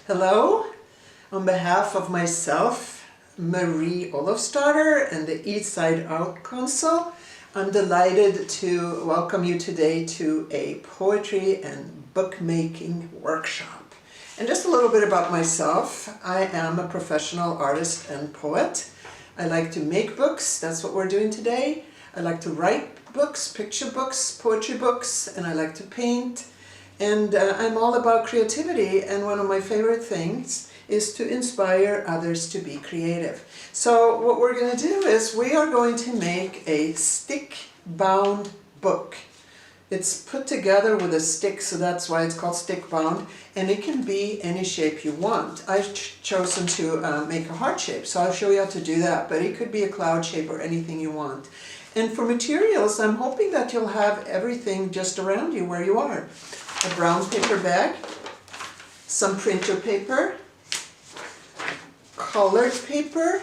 Hello, on behalf of myself, Marie Olofsdotter and the East Side Out Council, I'm delighted to welcome you today to a poetry and bookmaking workshop. And just a little bit about myself. I am a professional artist and poet. I like to make books, that's what we're doing today. I like to write books, picture books, poetry books, and I like to paint. And I'm all about creativity, and one of my favorite things is to inspire others to be creative. So what we're going to do is we are going to make a stick-bound book. It's put together with a stick, so that's why it's called stick-bound, and it can be any shape you want. I've chosen to make a heart shape, so I'll show you how to do that, but it could be a cloud shape or anything you want. And for materials, I'm hoping that you'll have everything just around you where you are. A brown paper bag, some printer paper, colored paper,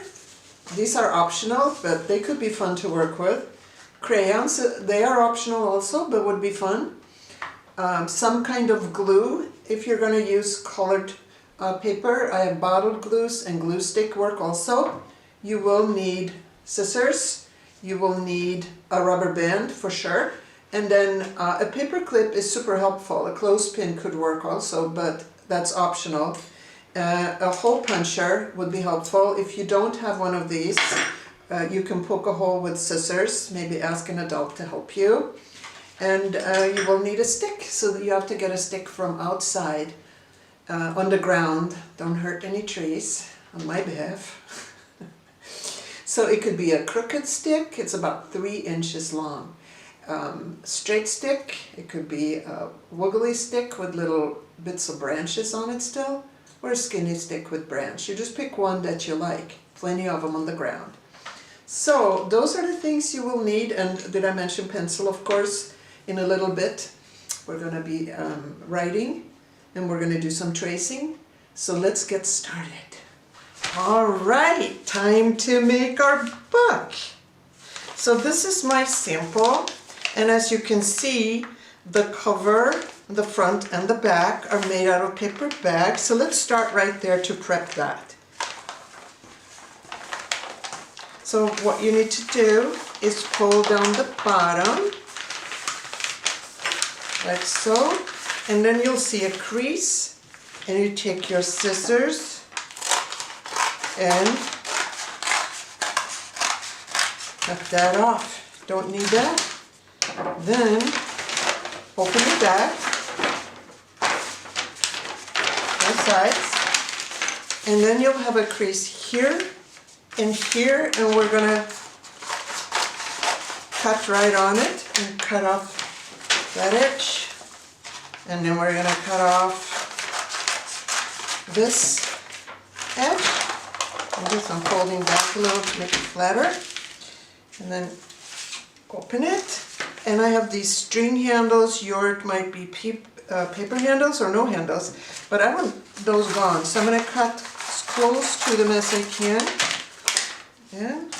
these are optional but they could be fun to work with. Crayons, they are optional also but would be fun. Some kind of glue if you're going to use colored paper. I have bottled glues and glue stick work also. You will need scissors, you will need a rubber band for sure. And then a paper clip is super helpful. A clothespin could work also, but that's optional. A hole puncher would be helpful. If you don't have one of these, you can poke a hole with scissors, maybe ask an adult to help you. And you will need a stick, so that you have to get a stick from outside on the ground. Don't hurt any trees on my behalf. So it could be a crooked stick, it's about 3 inches long. Straight stick, it could be a wiggly stick with little bits of branches on it still, or a skinny stick with branch. You just pick one that you like, plenty of them on the ground. So those are the things you will need, and did I mention pencil? Of course, in a little bit we're going to be writing and we're going to do some tracing. So let's get started. Alright, time to make our book. So this is my sample. And as you can see, the cover, the front and the back are made out of paper bags. So let's start right there to prep that. So what you need to do is pull down the bottom, like so. And then you'll see a crease. And you take your scissors and cut that off. Don't need that. Then open the bag, both sides, and then you'll have a crease here and here, and we're going to cut right on it and cut off that edge, and then we're going to cut off this edge. I'm just folding back a little to make it flatter, and then open it. And I have these string handles. Yours might be paper handles or no handles, but I want those gone. So I'm going to cut as close to them as I can. And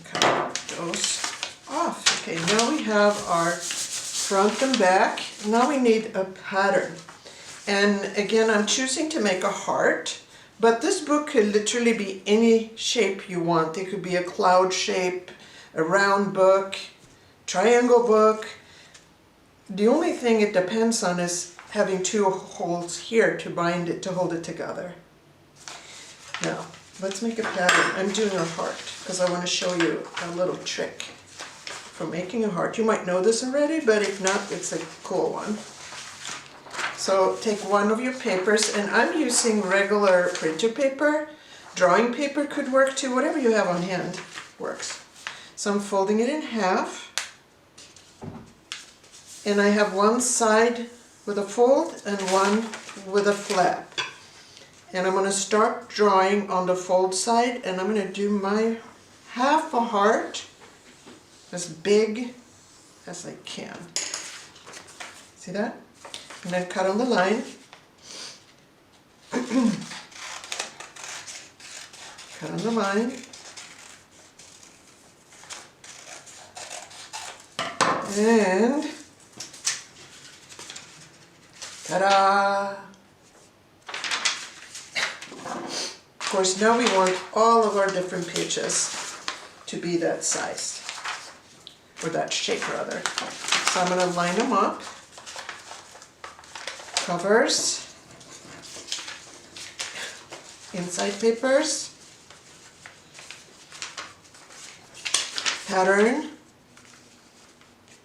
cut those off. Okay, now we have our front and back. Now we need a pattern. And again, I'm choosing to make a heart. But this book could literally be any shape you want. It could be a cloud shape, a round book, triangle book. The only thing it depends on is having 2 holes here to bind it, to hold it together. Now, let's make a pattern. I'm doing a heart because I want to show you a little trick for making a heart. You might know this already, but if not, it's a cool one. So take one of your papers, and I'm using regular printer paper. Drawing paper could work too, whatever you have on hand works. So I'm folding it in half, and I have one side with a fold and one with a flap. And I'm going to start drawing on the fold side, and I'm going to do my half a heart as big as I can. See that? And then cut on the line. Cut on the line. And Ta-da! Of course, now we want all of our different pages to be that size, or that shape rather. So I'm going to line them up. Covers, inside papers, pattern.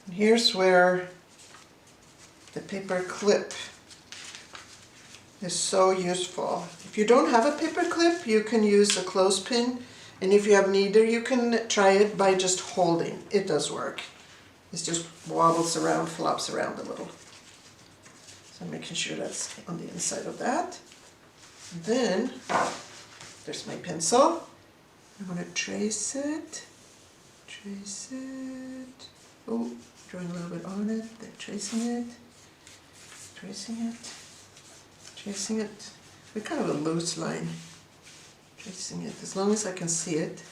And here's where the paper clip is so useful. If you don't have a paper clip, you can use a clothespin, and if you have neither, you can try it by just holding. It does work. It just wobbles around, flops around a little. So I'm making sure that's on the inside of that. And then, there's my pencil. I'm going to trace it. Trace it. Oh, drawing a little bit on it, then tracing it. Tracing it. Tracing it. With kind of a loose line. Tracing it, as long as I can see it.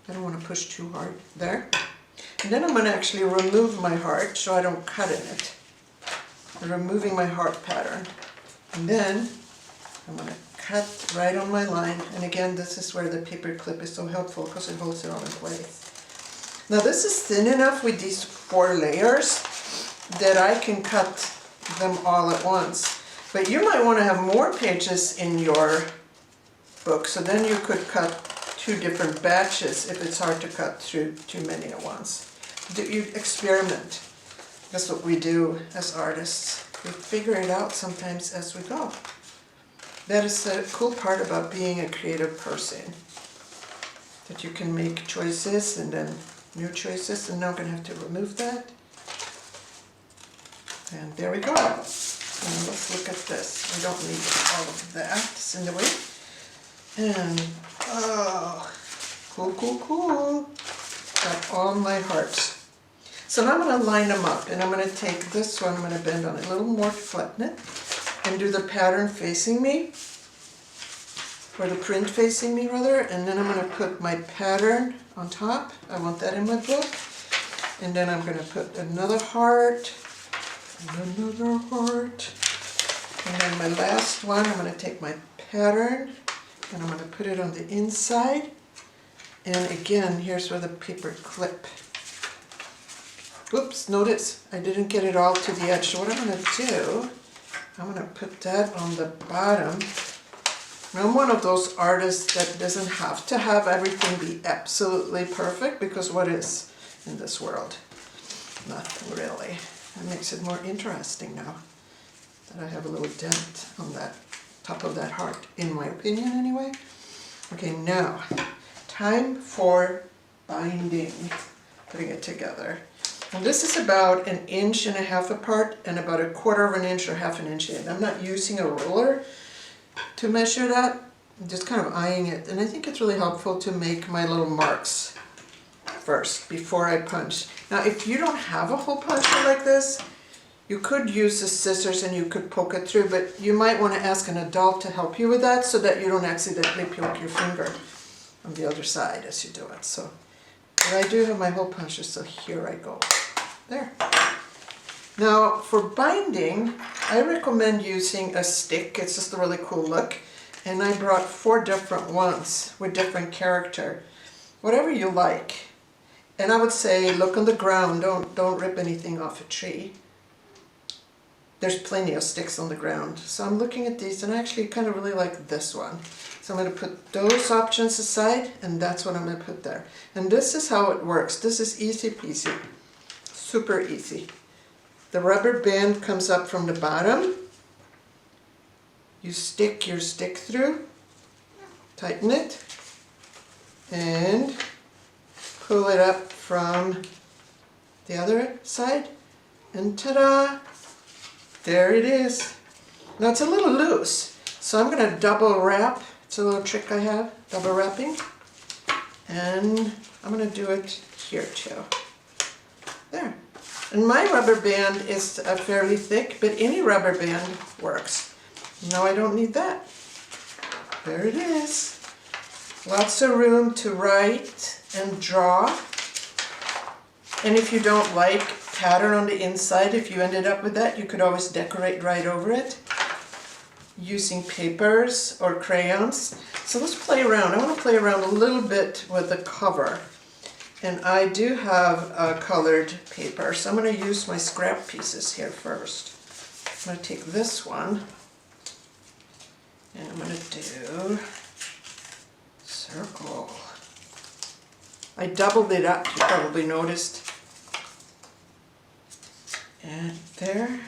I don't want to push too hard. There. And then I'm going to actually remove my heart so I don't cut in it. I'm removing my heart pattern. And then I'm going to cut right on my line. And again, this is where the paper clip is so helpful because it holds it all in place. Now this is thin enough with these 4 layers that I can cut them all at once. But you might want to have more pages in your book, so then you could cut 2 different batches if it's hard to cut through too many at once. You experiment. That's what we do as artists. We figure it out sometimes as we go. That is the cool part about being a creative person. That you can make choices and then new choices, and now I'm going to have to remove that. And there we go. And let's look at this. We don't need all of that. It's in the way. And, oh, cool, cool, cool. Got all my hearts. So now I'm going to line them up, and I'm going to take this one, I'm going to bend on it a little more, flatten it, and do the pattern facing me, or the print facing me rather, and then I'm going to put my pattern on top. I want that in my book. And then I'm going to put another heart, and another heart, and then my last one, I'm going to take my pattern, and I'm going to put it on the inside. And again, here's where the paper clip. Oops, notice I didn't get it all to the edge. So what I'm going to do, I'm going to put that on the bottom. I'm one of those artists that doesn't have to have everything be absolutely perfect, because what is in this world? Nothing really. That makes it more interesting now that I have a little dent on that top of that heart, in my opinion anyway. Okay, now, time for binding, putting it together. And this is about 1.5 inches apart and about 1/4 inch or 1/2 inch in. I'm not using a ruler to measure that. I'm just kind of eyeing it. And I think it's really helpful to make my little marks first before I punch. Now if you don't have a hole puncher like this, you could use the scissors and you could poke it through, but you might want to ask an adult to help you with that so that you don't accidentally poke your finger on the other side as you do it. So, but I do have my hole puncher, so here I go. There. Now for binding, I recommend using a stick. It's just a really cool look. And I brought 4 different ones with different character. Whatever you like. And I would say look on the ground, don't rip anything off a tree. There's plenty of sticks on the ground. So I'm looking at these and I actually kind of really like this one. So I'm going to put those options aside, and that's what I'm going to put there. And this is how it works. This is easy peasy. Super easy. The rubber band comes up from the bottom. You stick your stick through, tighten it, and pull it up from the other side, and ta-da! There it is. Now it's a little loose, so I'm going to double wrap. It's a little trick I have, double wrapping. And I'm going to do it here too. There. And my rubber band is fairly thick, but any rubber band works. No, I don't need that. There it is. Lots of room to write and draw. And if you don't like pattern on the inside. If you ended up with that, you could always decorate right over it using papers or crayons. So let's play around. I want to play around a little bit with the cover. And I do have colored paper, so I'm going to use my scrap pieces here first. I'm going to take this one, and I'm going to do circle. I doubled it up, you probably noticed. And there,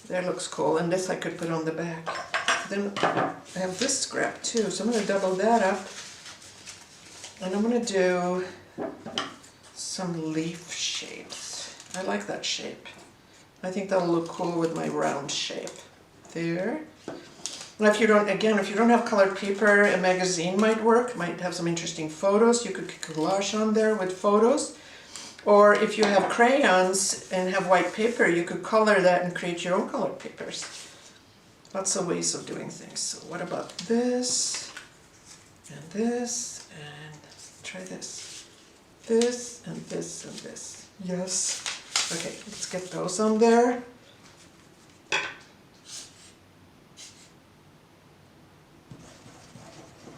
there looks cool, and this I could put on the back. Then I have this scrap too, so I'm going to double that up. And I'm going to do some leaf shapes. I like that shape. I think that'll look cool with my round shape. There. Now if you don't have colored paper, a magazine might work. Might have some interesting photos. You could collage on there with photos. Or if you have crayons and have white paper, you could color that and create your own colored papers. Lots of ways of doing things. So what about this? And this, and try this. This, and this, and this. Yes. Okay, let's get those on there.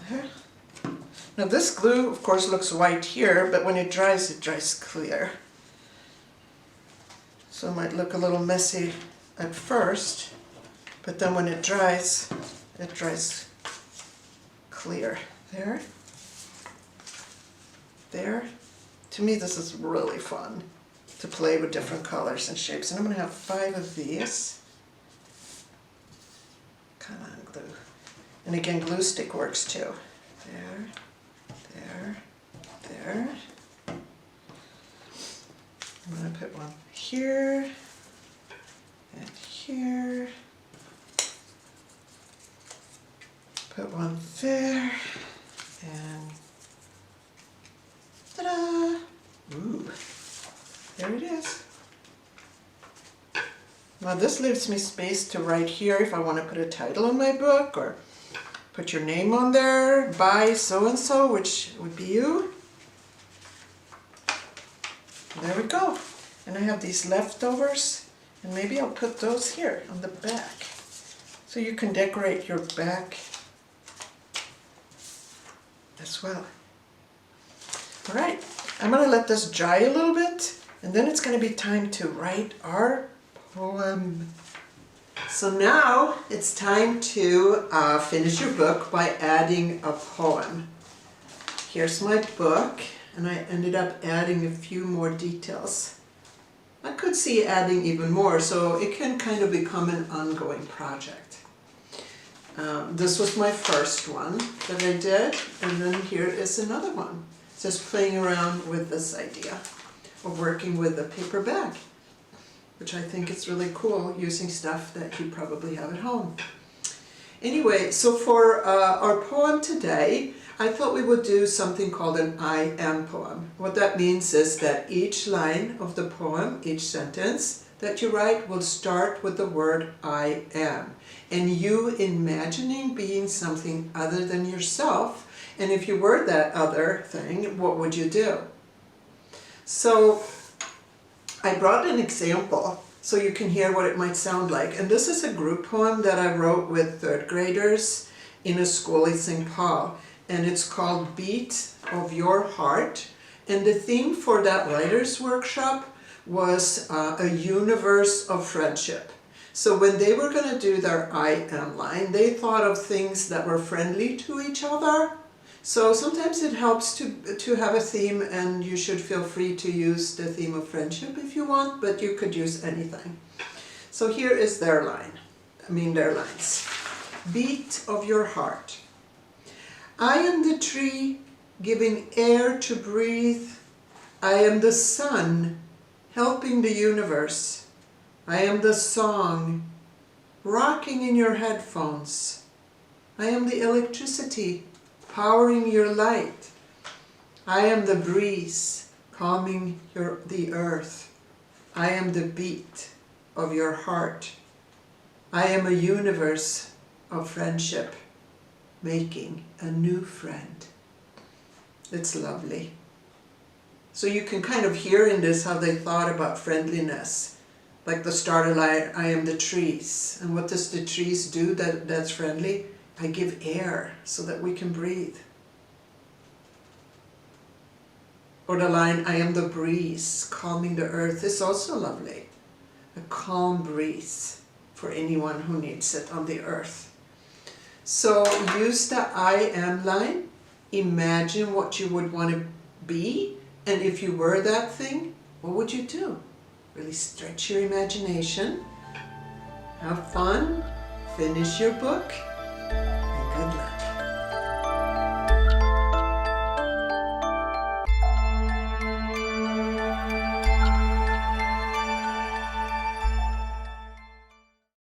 There. Now this glue, of course, looks white here, but when it dries clear. So it might look a little messy at first, but then when it dries clear. There. There. To me, this is really fun to play with different colors and shapes. And I'm going to have 5 of these. Come on, glue. And again, glue stick works too. There, there, there. I'm going to put one here and here. Put one there and ta-da! Ooh, there it is. Now this leaves me space to write here if I want to put a title on my book or put your name on there, by so-and-so, which would be you. There we go. And I have these leftovers, and maybe I'll put those here on the back. So you can decorate your back as well. All right, I'm going to let this dry a little bit, and then it's going to be time to write our poem. So now it's time to finish your book by adding a poem. Here's my book, and I ended up adding a few more details. I could see adding even more, so it can kind of become an ongoing project. This was my first one that I did, and then here is another one. Just playing around with this idea of working with a paper bag, which I think is really cool, using stuff that you probably have at home. Anyway, so for our poem today, I thought we would do something called an I am poem. What that means is that each line of the poem, each sentence that you write will start with the word I am. And you imagining being something other than yourself. And if you were that other thing, what would you do? So I brought an example so you can hear what it might sound like. And this is a group poem that I wrote with 3rd graders in a school in St. Paul. And it's called Beat of Your Heart. And the theme for that writer's workshop was a universe of friendship. So when they were going to do their I am line, they thought of things that were friendly to each other. So sometimes it helps to have a theme, and you should feel free to use the theme of friendship if you want, but you could use anything. So here is their line, their lines. Beat of your heart. I am the tree giving air to breathe. I am the sun helping the universe. I am the song rocking in your headphones. I am the electricity powering your light. I am the breeze calming the earth. I am the beat of your heart. I am a universe of friendship, making a new friend. It's lovely. So you can kind of hear in this how they thought about friendliness. Like the starter line, I am the trees. And what does the trees do that's friendly? I give air so that we can breathe. Or the line, I am the breeze, calming the earth, is also lovely. A calm breeze for anyone who needs it on the earth. So use the I am line. Imagine what you would want to be. And if you were that thing, what would you do? Really stretch your imagination. Have fun. Finish your book.